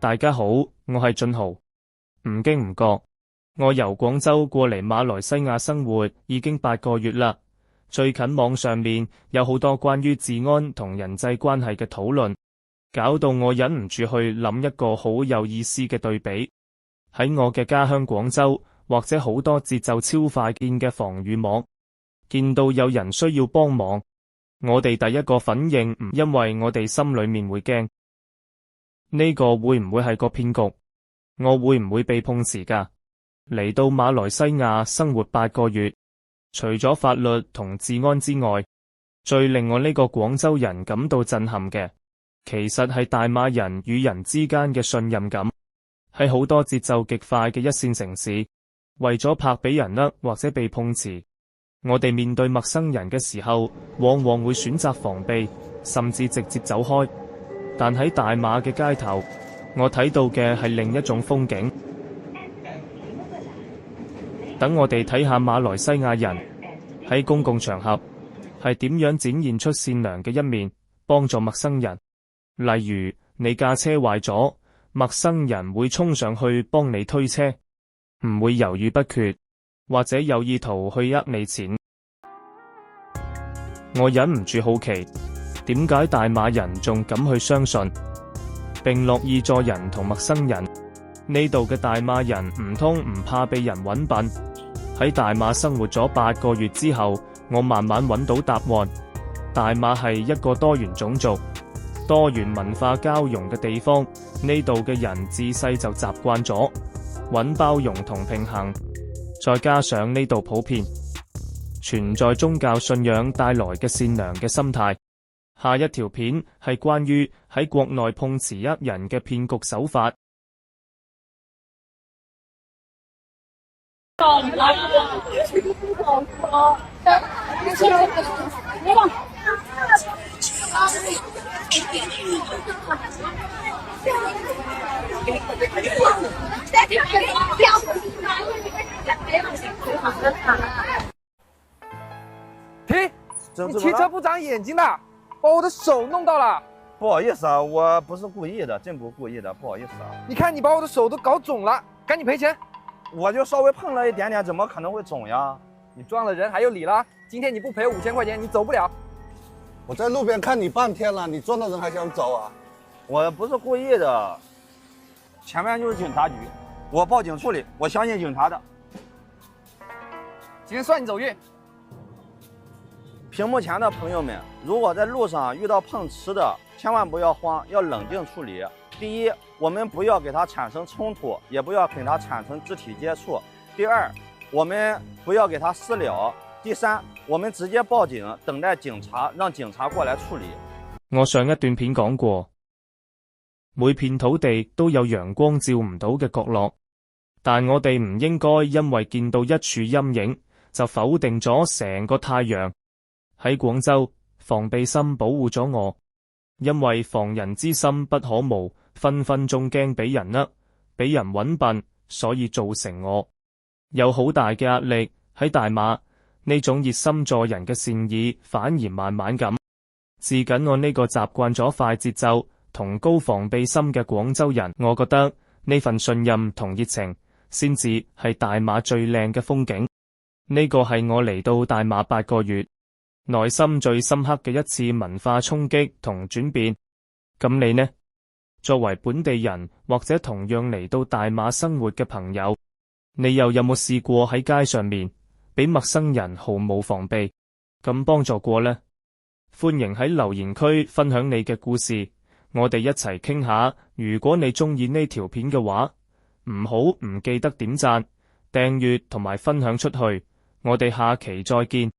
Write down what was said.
大家好，我係俊豪。唔經唔覺，我由廣州過嚟馬來西亞生活已經8個月啦。最近網上面有好多關於治安同人際關係嘅討論，搞到我忍唔住去諗一個好有意思嘅對比。喺我嘅家鄉廣州，或者好多節奏超快建嘅防禦網，見到有人需要幫忙，我哋第一個反應唔因為我哋心裏面會驚，呢個會唔會係個騙局？我會唔會被碰瓷㗎？嚟到馬來西亞生活8個月，除咗法律同治安之外，最令我呢個廣州人感到震撼嘅，其實係大馬人與人之間嘅信任感。喺好多節奏極快嘅一線城市，為咗怕俾人呃或者被碰瓷，我哋面對陌生人嘅時候，往往會選擇防備，甚至直接走開。但喺大馬嘅街頭，我睇到嘅係另一種風景。等我哋睇下馬來西亞人喺公共場合係點樣展現出善良嘅一面，幫助陌生人。例如你架車壞咗，陌生人會衝上去幫你推車，唔會猶豫不決，或者有意圖去呃你錢。我忍唔住好奇，點解大馬人仲敢去相信並樂意助人同陌生人？呢度嘅大馬人唔通唔怕被人搵笨？喺大馬生活咗8個月之後，我慢慢搵到答案。大馬係一個多元種族、多元文化交融嘅地方，呢度嘅人自細就習慣咗搵包容同平衡，再加上呢度普遍存在宗教信仰帶來嘅善良嘅心態。下一條片係關於喺國內碰瓷呃人嘅騙局手法。停！你骑车不长眼睛的，把我的手弄到了。不好意思啊，我不是故意的，真不故意的，不好意思啊。你看你把我的手都搞肿了，赶紧赔钱。我就稍微碰了一点点，怎么可能会肿呀？你撞了人还有理了？今天你不赔5000块钱，你走不了。我在路边看你半天了，你撞到人还想走啊？我不是故意的，前面就是警察局，我报警处理，我相信警察的。今天算你走运。屏幕前的朋友们，如果在路上遇到碰瓷的，千万不要慌，要冷静处理。第一，我们不要给他产生冲突，也不要跟他产生肢体接觸。第二，我們不要給他私了。第三，我們直接報警，等待警察，讓警察過來處理。我上一段片講過，每片土地都有陽光照唔到嘅角落，但我哋唔應該因為見到一處陰影，就否定咗成個太陽。喺廣州，防備心保護咗我，因為防人之心不可無，分分鐘驚俾人呃，俾人搵笨，所以造成我有好大嘅壓力。喺大馬，呢種熱心助人嘅善意反而慢慢咁治緊我呢個習慣咗快節奏同高防備心嘅廣州人。我覺得呢份信任同熱情先至係大馬最靚嘅風景。呢個係我嚟到大馬8個月內心最深刻嘅一次文化衝擊同轉變。咁你呢？作為本地人或者同樣嚟到大馬生活嘅朋友，你又有冇試過喺街上面俾陌生人毫無防備咁幫助過呢？歡迎喺留言區分享你嘅故事，我哋一齊傾下。如果你鍾意呢條片嘅話，唔記得點讚、訂閱同埋分享出去。我哋下期再見。